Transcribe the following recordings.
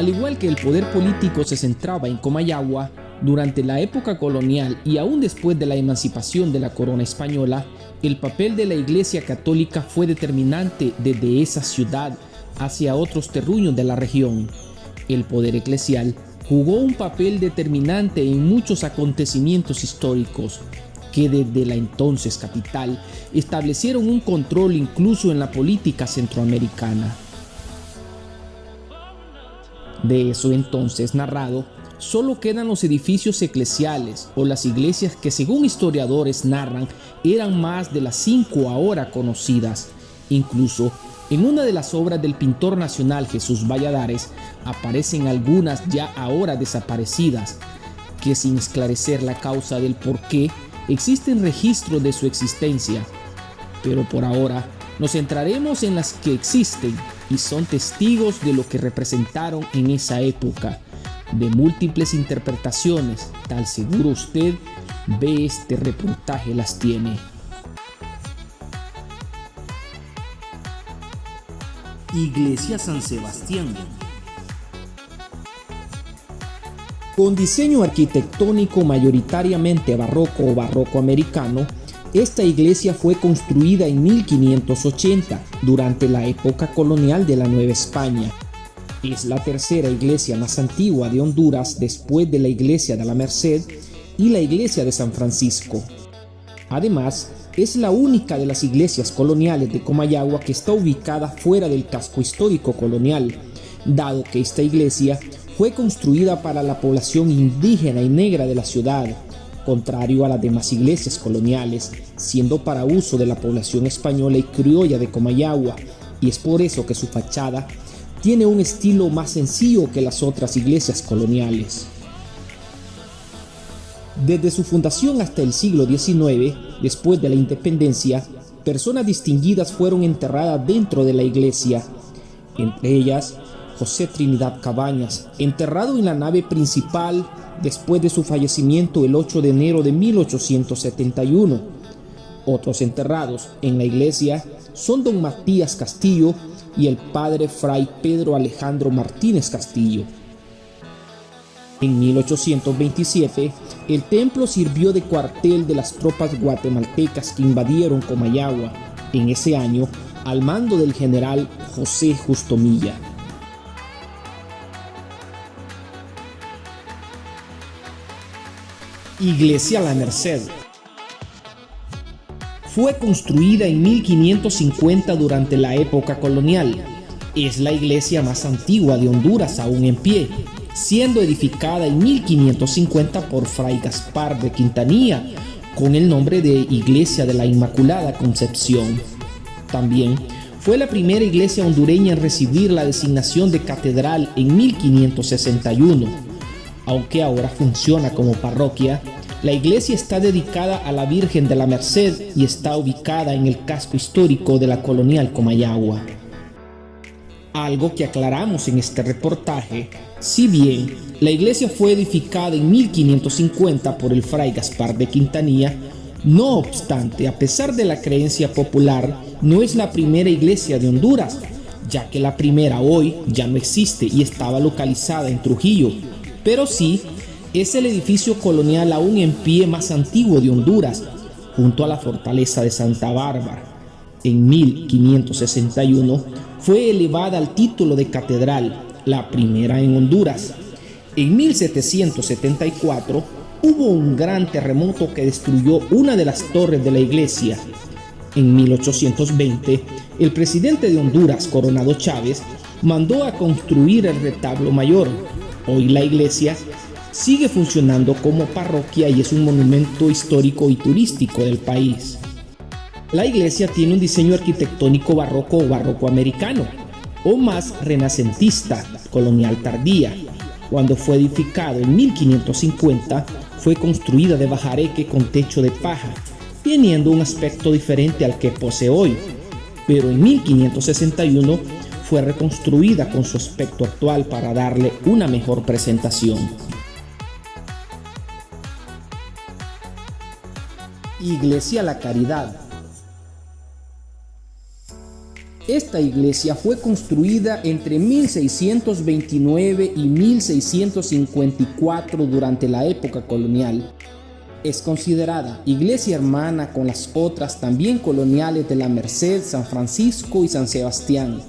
Al igual que el poder político se centraba en Comayagua, durante la época colonial y aún después de la emancipación de la corona española, el papel de la Iglesia Católica fue determinante desde esa ciudad hacia otros terruños de la región. El poder eclesial jugó un papel determinante en muchos acontecimientos históricos que desde la entonces capital establecieron un control incluso en la política centroamericana. De eso entonces narrado, solo quedan los edificios eclesiales o las iglesias que, según historiadores narran, eran más de las 5 ahora conocidas. Incluso en una de las obras del pintor nacional Jesús Valladares aparecen algunas ya ahora desaparecidas, que sin esclarecer la causa del por qué existen registros de su existencia. Pero por ahora nos centraremos en las que existen y son testigos de lo que representaron en esa época. De múltiples interpretaciones, tal seguro usted ve este reportaje las tiene. Iglesia San Sebastián. Con diseño arquitectónico mayoritariamente barroco o barroco americano, esta iglesia fue construida en 1580 durante la época colonial de la Nueva España. Es la tercera iglesia más antigua de Honduras después de la iglesia de la Merced y la iglesia de San Francisco. Además, es la única de las iglesias coloniales de Comayagua que está ubicada fuera del casco histórico colonial, dado que esta iglesia fue construida para la población indígena y negra de la ciudad, contrario a las demás iglesias coloniales, siendo para uso de la población española y criolla de Comayagua, y es por eso que su fachada tiene un estilo más sencillo que las otras iglesias coloniales. Desde su fundación hasta el siglo XIX, después de la independencia, personas distinguidas fueron enterradas dentro de la iglesia, entre ellas José Trinidad Cabañas, enterrado en la nave principal después de su fallecimiento el 8 de enero de 1871. Otros enterrados en la iglesia son don Matías Castillo y el padre fray Pedro Alejandro Martínez Castillo. En 1827, el templo sirvió de cuartel de las tropas guatemaltecas que invadieron Comayagua, en ese año al mando del general José Justo Milla. Iglesia La Merced. Fue construida en 1550 durante la época colonial. Es la iglesia más antigua de Honduras aún en pie, siendo edificada en 1550 por Fray Gaspar de Quintanilla, con el nombre de Iglesia de la Inmaculada Concepción. También fue la primera iglesia hondureña en recibir la designación de catedral en 1561. Aunque ahora funciona como parroquia, la iglesia está dedicada a la Virgen de la Merced y está ubicada en el casco histórico de la colonial Comayagua. Algo que aclaramos en este reportaje: si bien la iglesia fue edificada en 1550 por el fray Gaspar de Quintanilla, no obstante, a pesar de la creencia popular, no es la primera iglesia de Honduras, ya que la primera hoy ya no existe y estaba localizada en Trujillo, pero sí es el edificio colonial aún en pie más antiguo de Honduras, junto a la fortaleza de Santa Bárbara. En 1561 fue elevada al título de catedral, la primera en Honduras. En 1774 hubo un gran terremoto que destruyó una de las torres de la iglesia. En 1820, el presidente de Honduras, Coronado Chávez, mandó a construir el retablo mayor. Hoy la iglesia sigue funcionando como parroquia y es un monumento histórico y turístico del país. La iglesia tiene un diseño arquitectónico barroco o barroco americano, o más renacentista, colonial tardía. Cuando fue edificado en 1550, fue construida de bajareque con techo de paja, teniendo un aspecto diferente al que posee hoy, pero en 1561 fue reconstruida con su aspecto actual para darle una mejor presentación. Iglesia La Caridad. Esta iglesia fue construida entre 1629 y 1654 durante la época colonial. Es considerada iglesia hermana con las otras también coloniales de La Merced, San Francisco y San Sebastián.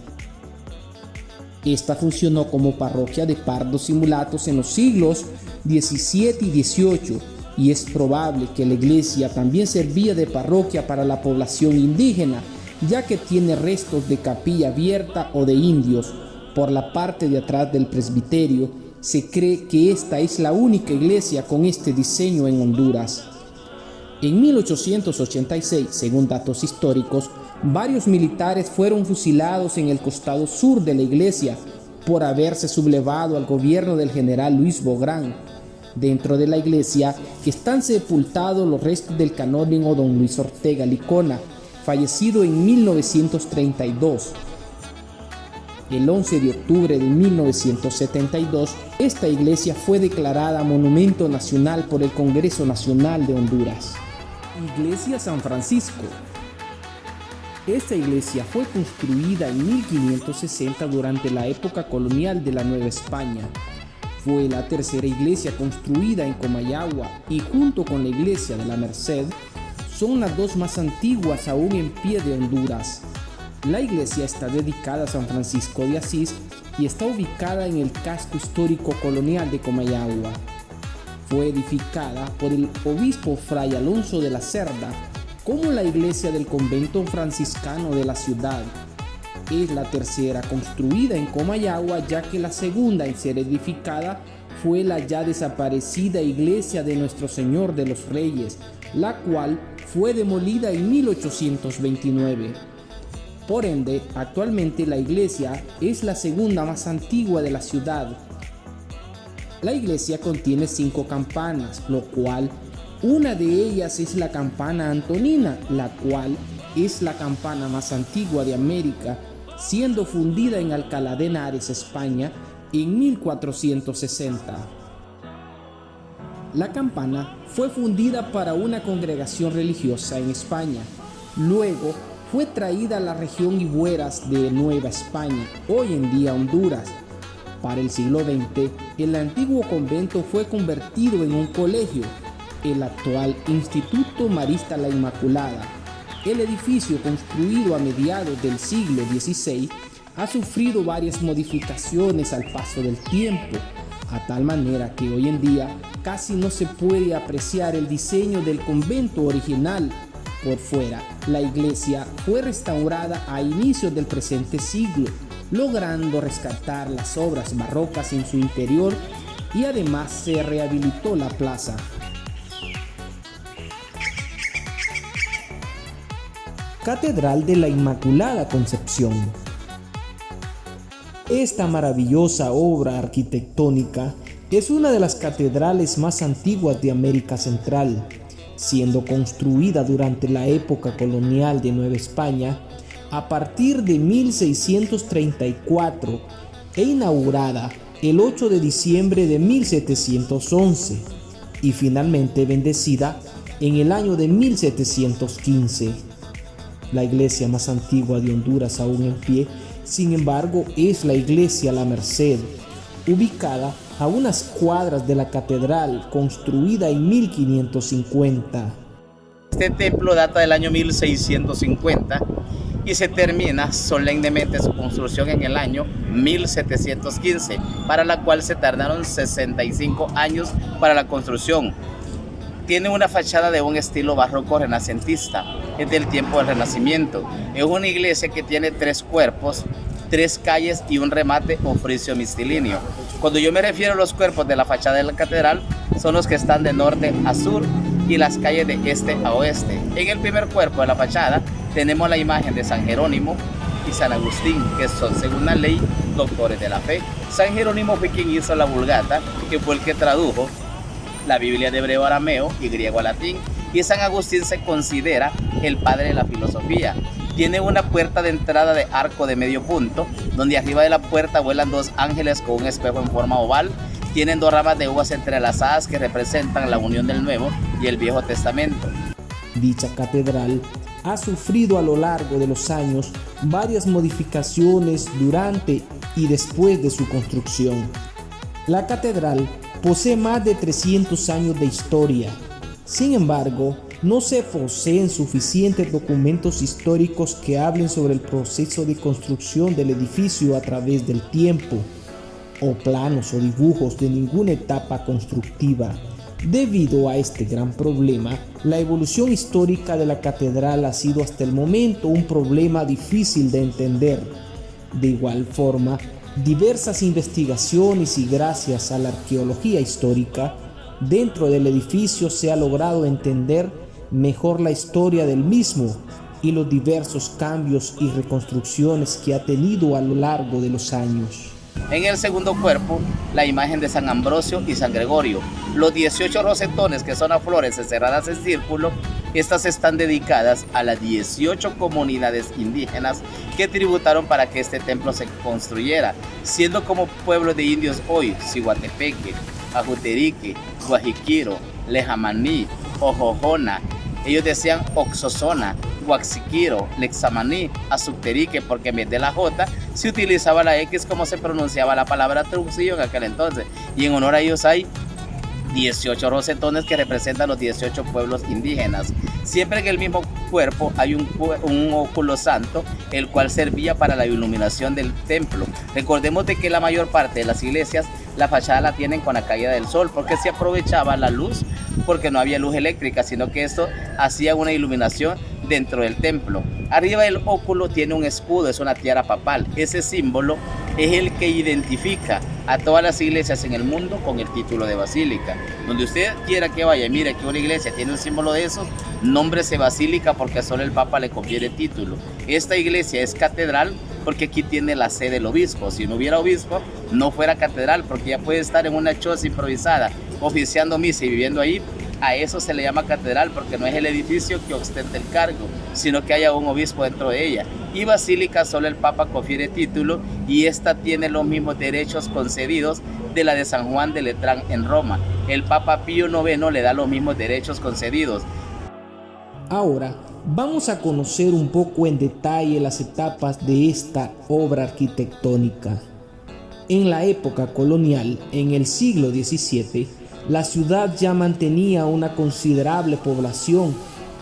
Esta funcionó como parroquia de pardos y mulatos en los siglos XVII y XVIII, y es probable que la iglesia también servía de parroquia para la población indígena, ya que tiene restos de capilla abierta o de indios. Por la parte de atrás del presbiterio se cree que esta es la única iglesia con este diseño en Honduras. En 1886, según datos históricos, varios militares fueron fusilados en el costado sur de la iglesia por haberse sublevado al gobierno del general Luis Bográn. Dentro de la iglesia están sepultados los restos del canónigo don Luis Ortega Licona, fallecido en 1932. El 11 de octubre de 1972, esta iglesia fue declarada Monumento Nacional por el Congreso Nacional de Honduras. Iglesia San Francisco. Esta iglesia fue construida en 1560 durante la época colonial de la Nueva España. Fue la tercera iglesia construida en Comayagua y junto con la iglesia de La Merced, son las dos más antiguas aún en pie de Honduras. La iglesia está dedicada a San Francisco de Asís y está ubicada en el casco histórico colonial de Comayagua. Fue edificada por el obispo Fray Alonso de la Cerda, como la iglesia del convento franciscano de la ciudad. Es la tercera construida en Comayagua, ya que la segunda en ser edificada fue la ya desaparecida iglesia de Nuestro Señor de los Reyes, la cual fue demolida en 1829. Por ende, actualmente la iglesia es la segunda más antigua de la ciudad. La iglesia contiene 5 campanas, lo cual una de ellas es la campana antonina, la cual es la campana más antigua de América, siendo fundida en Alcalá de Henares, España, en 1460. La campana fue fundida para una congregación religiosa en España. Luego fue traída a la región Ibueras de Nueva España, hoy en día Honduras. Para el siglo XX, el antiguo convento fue convertido en un colegio, el actual Instituto Marista La Inmaculada. El edificio, construido a mediados del siglo XVI, ha sufrido varias modificaciones al paso del tiempo, a tal manera que hoy en día casi no se puede apreciar el diseño del convento original. Por fuera, la iglesia fue restaurada a inicios del presente siglo, logrando rescatar las obras barrocas en su interior, y además se rehabilitó la plaza. Catedral de la Inmaculada Concepción. Esta maravillosa obra arquitectónica es una de las catedrales más antiguas de América Central, siendo construida durante la época colonial de Nueva España a partir de 1634 e inaugurada el 8 de diciembre de 1711 y finalmente bendecida en el año de 1715. La iglesia más antigua de Honduras aún en pie, sin embargo, es la iglesia La Merced, ubicada a unas cuadras de la catedral, construida en 1550. Este templo data del año 1650 y se termina solemnemente su construcción en el año 1715, para la cual se tardaron 65 años para la construcción. Tiene una fachada de un estilo barroco renacentista, es del tiempo del Renacimiento. Es una iglesia que tiene 3 cuerpos, 3 calles y un remate o friso mistilíneo. Cuando yo me refiero a los cuerpos de la fachada de la catedral, son los que están de norte a sur y las calles de este a oeste. En el primer cuerpo de la fachada tenemos la imagen de San Jerónimo y San Agustín, que son, según la ley, doctores de la fe. San Jerónimo fue quien hizo la Vulgata, que fue el que tradujo la Biblia de hebreo a arameo y griego a latín, y San Agustín se considera el padre de la filosofía. Tiene una puerta de entrada de arco de medio punto, donde arriba de la puerta vuelan 2 ángeles con un espejo en forma oval. Tienen 2 ramas de uvas entrelazadas que representan la unión del Nuevo y el Viejo Testamento. Dicha catedral ha sufrido a lo largo de los años varias modificaciones durante y después de su construcción. La catedral posee más de 300 años de historia. Sin embargo, no se poseen suficientes documentos históricos que hablen sobre el proceso de construcción del edificio a través del tiempo, o planos o dibujos de ninguna etapa constructiva. Debido a este gran problema, la evolución histórica de la catedral ha sido hasta el momento un problema difícil de entender. De igual forma, diversas investigaciones y gracias a la arqueología histórica, dentro del edificio se ha logrado entender mejor la historia del mismo y los diversos cambios y reconstrucciones que ha tenido a lo largo de los años. En el segundo cuerpo, la imagen de San Ambrosio y San Gregorio. Los 18 rosetones, que son las flores encerradas en círculo, estas están dedicadas a las 18 comunidades indígenas que tributaron para que este templo se construyera, siendo como pueblos de indios hoy, Ciguatepeque, Ajuterique, Guajiquiro, Lejamaní, Ojojona. Ellos decían Oxozona, Huaxiquiro, Lexamaní, Azucterique, porque en vez de la J se utilizaba la X como se pronunciaba la palabra Trujillo en aquel entonces. Y en honor a ellos hay 18 rosetones que representan los 18 pueblos indígenas. Siempre en el mismo cuerpo hay un óculo santo, el cual servía para la iluminación del templo. Recordemos de que la mayor parte de las iglesias, la fachada la tienen con la caída del sol, porque se aprovechaba la luz, porque no había luz eléctrica, sino que esto hacía una iluminación dentro del templo. Arriba del óculo tiene un escudo, es una tiara papal. Ese símbolo es el que identifica a todas las iglesias en el mundo con el título de basílica. Donde usted quiera que vaya y mire que una iglesia tiene un símbolo de esos, nómbrese basílica, porque solo el Papa le confiere título. Esta iglesia es catedral porque aquí tiene la sede del obispo. Si no hubiera obispo, no fuera catedral, porque ya puede estar en una choza improvisada oficiando misa y viviendo ahí. A eso se le llama catedral, porque no es el edificio que ostenta el cargo, sino que haya un obispo dentro de ella. Y basílica solo el Papa confiere título, y esta tiene los mismos derechos concedidos de la de San Juan de Letrán en Roma. El Papa Pío IX le da los mismos derechos concedidos. Ahora vamos a conocer un poco en detalle las etapas de esta obra arquitectónica. En la época colonial, en el siglo XVII, la ciudad ya mantenía una considerable población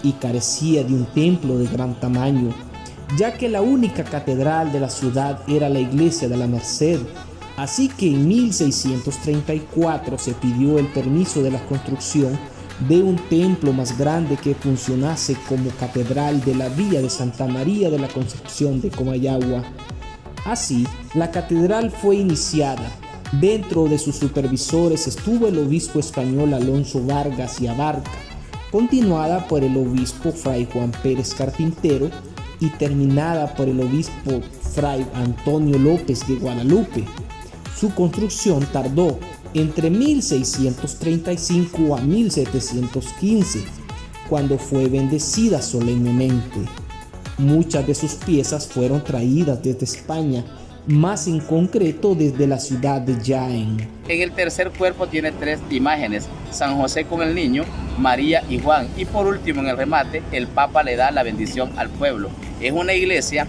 y carecía de un templo de gran tamaño, ya que la única catedral de la ciudad era la iglesia de la Merced. Así que en 1634 se pidió el permiso de la construcción de un templo más grande que funcionase como catedral de la villa de Santa María de la Concepción de Comayagua. Así, la catedral fue iniciada. Dentro de sus supervisores estuvo el obispo español Alonso Vargas y Abarca, continuada por el obispo Fray Juan Pérez Carpintero y terminada por el obispo Fray Antonio López de Guadalupe. Su construcción tardó entre 1635 a 1715, cuando fue bendecida solemnemente. Muchas de sus piezas fueron traídas desde España, más en concreto desde la ciudad de Jaén. En el tercer cuerpo tiene 3 imágenes: San José con el niño, María y Juan, y por último en el remate el Papa le da la bendición al pueblo. Es una iglesia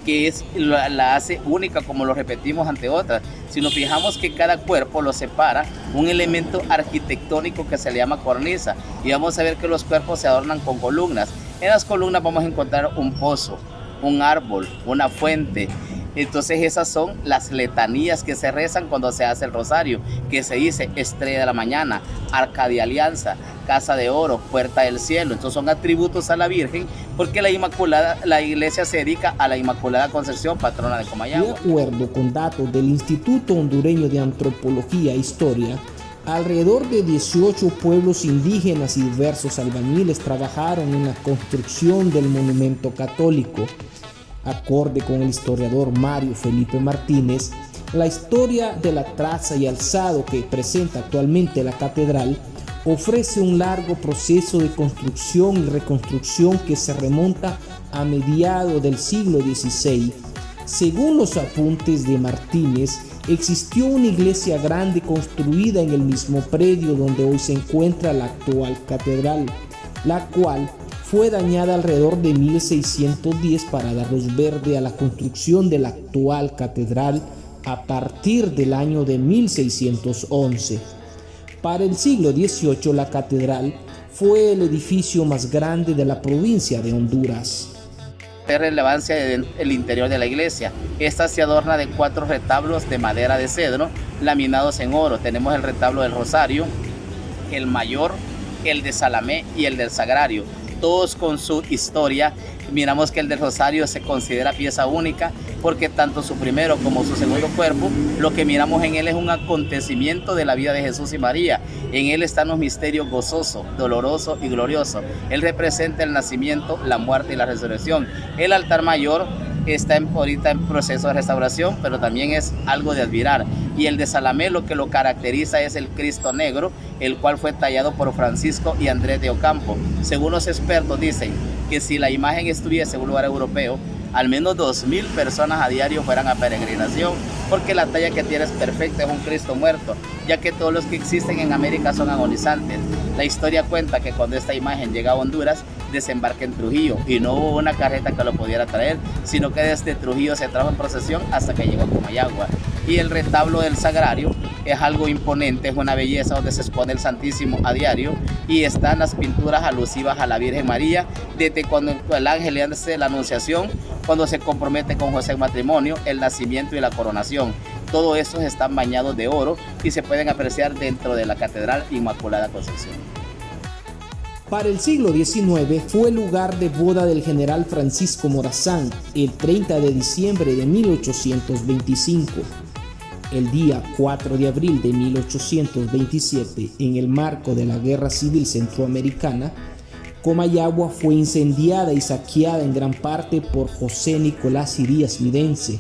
que la hace única, como lo repetimos ante otras. Si nos fijamos que cada cuerpo lo separa un elemento arquitectónico que se le llama cornisa, y vamos a ver que los cuerpos se adornan con columnas. En las columnas vamos a encontrar un pozo, un árbol, una fuente. Entonces esas son las letanías que se rezan cuando se hace el rosario, que se dice Estrella de la Mañana, Arca de Alianza, Casa de Oro, Puerta del Cielo. Entonces son atributos a la Virgen, porque la iglesia se dedica a la Inmaculada Concepción, patrona de Comayagua. De acuerdo con datos del Instituto Hondureño de Antropología e Historia, alrededor de 18 pueblos indígenas y diversos albañiles trabajaron en la construcción del monumento católico. Acorde con el historiador Mario Felipe Martínez, la historia de la traza y alzado que presenta actualmente la catedral ofrece un largo proceso de construcción y reconstrucción que se remonta a mediados del siglo XVI. Según los apuntes de Martínez, existió una iglesia grande construida en el mismo predio donde hoy se encuentra la actual catedral, la cual fue dañada alrededor de 1610 para dar luz verde a la construcción de la actual catedral a partir del año de 1611. Para el siglo XVIII, la catedral fue el edificio más grande de la provincia de Honduras. De relevancia del interior de la iglesia. Esta se adorna de 4 retablos de madera de cedro laminados en oro. Tenemos el retablo del Rosario, el mayor, el de Salamé y el del Sagrario, todos con su historia. Miramos que el del Rosario se considera pieza única porque tanto su primero como su segundo cuerpo, lo que miramos en él es un acontecimiento de la vida de Jesús y María. En él están los misterios gozoso, doloroso y glorioso. Él representa el nacimiento, la muerte y la resurrección. El altar mayor está ahorita en proceso de restauración, pero también es algo de admirar. Y el de Salamé, lo que lo caracteriza es el Cristo negro, el cual fue tallado por Francisco y Andrés de Ocampo. Según los expertos dicen que si la imagen estuviese en un lugar europeo, al menos 2000 personas a diario fueran a peregrinación, porque la talla que tiene es perfecta, es un Cristo muerto, ya que todos los que existen en América son agonizantes. La historia cuenta que cuando esta imagen llega a Honduras, desembarca en Trujillo y no hubo una carreta que lo pudiera traer, sino que desde Trujillo se trajo en procesión hasta que llegó a Comayagua. Y el retablo del Sagrario es algo imponente, es una belleza donde se expone el Santísimo a diario y están las pinturas alusivas a la Virgen María, desde cuando el ángel le hace la anunciación, cuando se compromete con José en matrimonio, el nacimiento y la coronación. Todos estos están bañados de oro y se pueden apreciar dentro de la Catedral Inmaculada Concepción. Para el siglo XIX fue el lugar de boda del general Francisco Morazán el 30 de diciembre de 1825. El día 4 de abril de 1827, en el marco de la Guerra Civil Centroamericana, Comayagua fue incendiada y saqueada en gran parte por José Nicolás Irías Midense,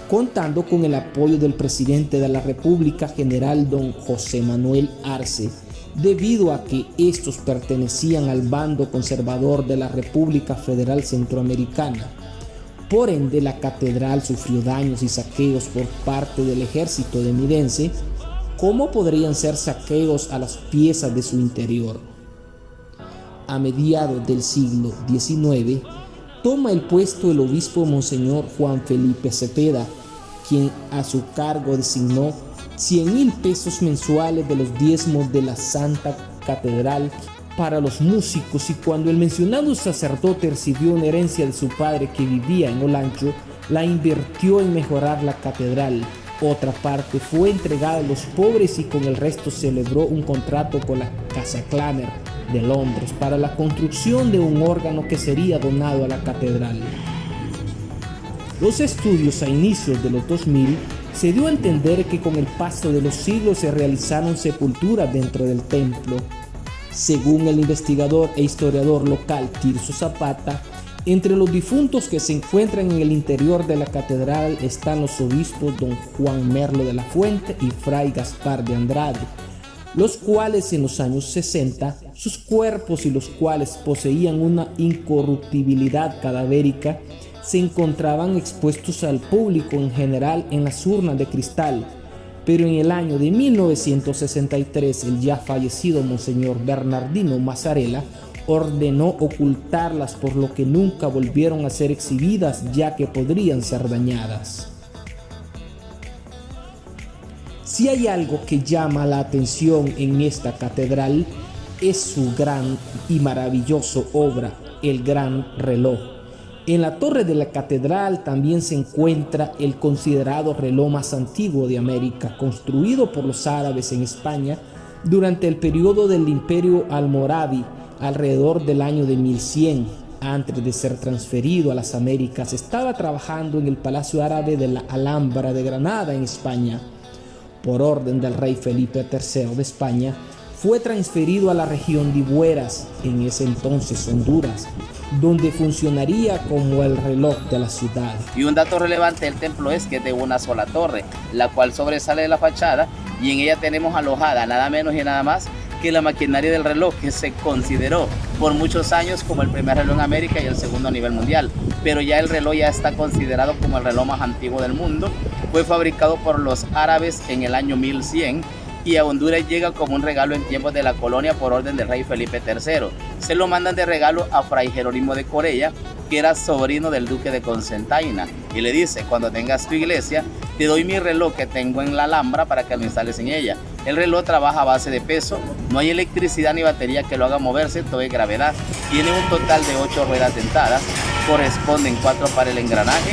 contando con el apoyo del presidente de la República, general don José Manuel Arce, debido a que estos pertenecían al bando conservador de la República Federal Centroamericana. Por ende, la catedral sufrió daños y saqueos por parte del ejército de Midense. ¿Cómo podrían ser saqueos a las piezas de su interior? A mediados del siglo XIX, toma el puesto el obispo Monseñor Juan Felipe Cepeda, quien a su cargo designó 100,000 pesos mensuales de los diezmos de la Santa Catedral para los músicos, y cuando el mencionado sacerdote recibió una herencia de su padre que vivía en Olancho, la invirtió en mejorar la catedral. Otra parte fue entregada a los pobres y con el resto celebró un contrato con la Casa Clamer de Londres para la construcción de un órgano que sería donado a la catedral. Los estudios a inicios de los 2000 se dio a entender que con el paso de los siglos se realizaron sepulturas dentro del templo. Según el investigador e historiador local Tirso Zapata, entre los difuntos que se encuentran en el interior de la catedral están los obispos don Juan Merlo de la Fuente y fray Gaspar de Andrade, los cuales en los años 60, sus cuerpos, y los cuales poseían una incorruptibilidad cadavérica, se encontraban expuestos al público en general en las urnas de cristal. Pero en el año de 1963, el ya fallecido Monseñor Bernardino Mazzarella ordenó ocultarlas, por lo que nunca volvieron a ser exhibidas, ya que podrían ser dañadas. Si hay algo que llama la atención en esta catedral, es su gran y maravillosa obra, el Gran Reloj. En la torre de la catedral también se encuentra el considerado reloj más antiguo de América, construido por los árabes en España durante el periodo del Imperio Almorávi, alrededor del año de 1100. Antes de ser transferido a las Américas, estaba trabajando en el Palacio Árabe de la Alhambra de Granada, en España. Por orden del rey Felipe III de España, fue transferido a la región de Ibueras, en ese entonces Honduras, donde funcionaría como el reloj de la ciudad. Y un dato relevante del templo es que es de una sola torre, la cual sobresale de la fachada, y en ella tenemos alojada nada menos y nada más que la maquinaria del reloj, que se consideró por muchos años como el primer reloj en América y el segundo a nivel mundial. Pero ya el reloj ya está considerado como el reloj más antiguo del mundo. Fue fabricado por los árabes en el año 1100 y a Honduras llega como un regalo en tiempos de la colonia por orden del rey Felipe III. Se lo mandan de regalo a Fray Jerónimo de Corella, que era sobrino del duque de Cocentaina, y le dice: cuando tengas tu iglesia, te doy mi reloj que tengo en la Alhambra para que lo instales en ella. El reloj trabaja a base de peso, no hay electricidad ni batería que lo haga moverse, todo es gravedad. Tiene un total de 8 ruedas dentadas, corresponden 4 para el engranaje,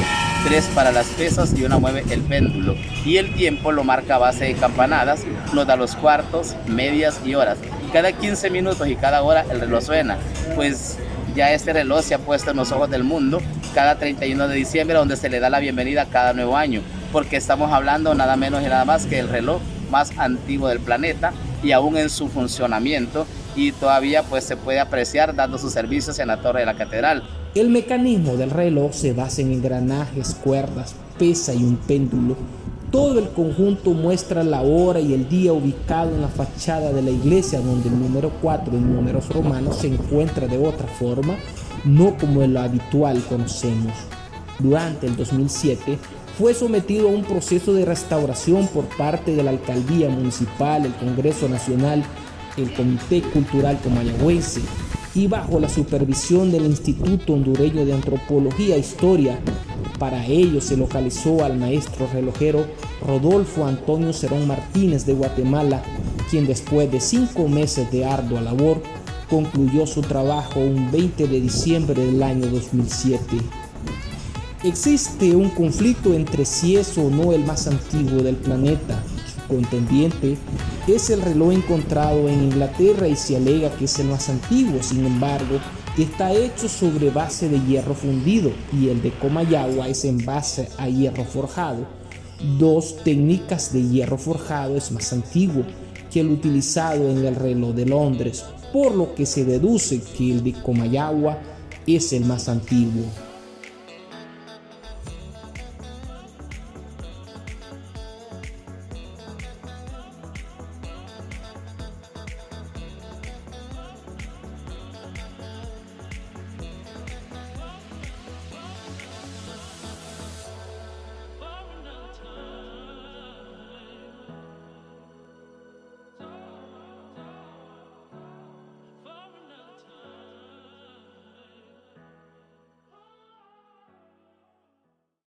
3 para las pesas y una mueve el péndulo. Y el tiempo lo marca a base de campanadas, nos da los cuartos, medias y horas. Cada 15 minutos y cada hora el reloj suena, pues ya este reloj se ha puesto en los ojos del mundo cada 31 de diciembre, donde se le da la bienvenida a cada nuevo año, porque estamos hablando nada menos y nada más que el reloj más antiguo del planeta, y aún en su funcionamiento, y todavía pues se puede apreciar dando sus servicios en la torre de la catedral. El mecanismo del reloj se basa en engranajes, cuerdas, pesa y un péndulo. Todo el conjunto muestra la hora y el día ubicado en la fachada de la iglesia, donde el número 4 en números romanos se encuentra de otra forma, no como lo habitual conocemos. Durante el 2007 fue sometido a un proceso de restauración por parte de la Alcaldía Municipal, el Congreso Nacional, el Comité Cultural Comayagüense, y bajo la supervisión del Instituto Hondureño de Antropología e Historia. Para ello se localizó al maestro relojero Rodolfo Antonio Cerón Martínez de Guatemala, quien después de 5 meses de ardua labor concluyó su trabajo un 20 de diciembre del año 2007. Existe un conflicto entre si es o no el más antiguo del planeta. Su contendiente es el reloj encontrado en Inglaterra y se alega que es el más antiguo. Sin embargo, está hecho sobre base de hierro fundido y el de Comayagua es en base a hierro forjado. 2 técnicas de hierro forjado es más antiguo que el utilizado en el reloj de Londres, por lo que se deduce que el de Comayagua es el más antiguo.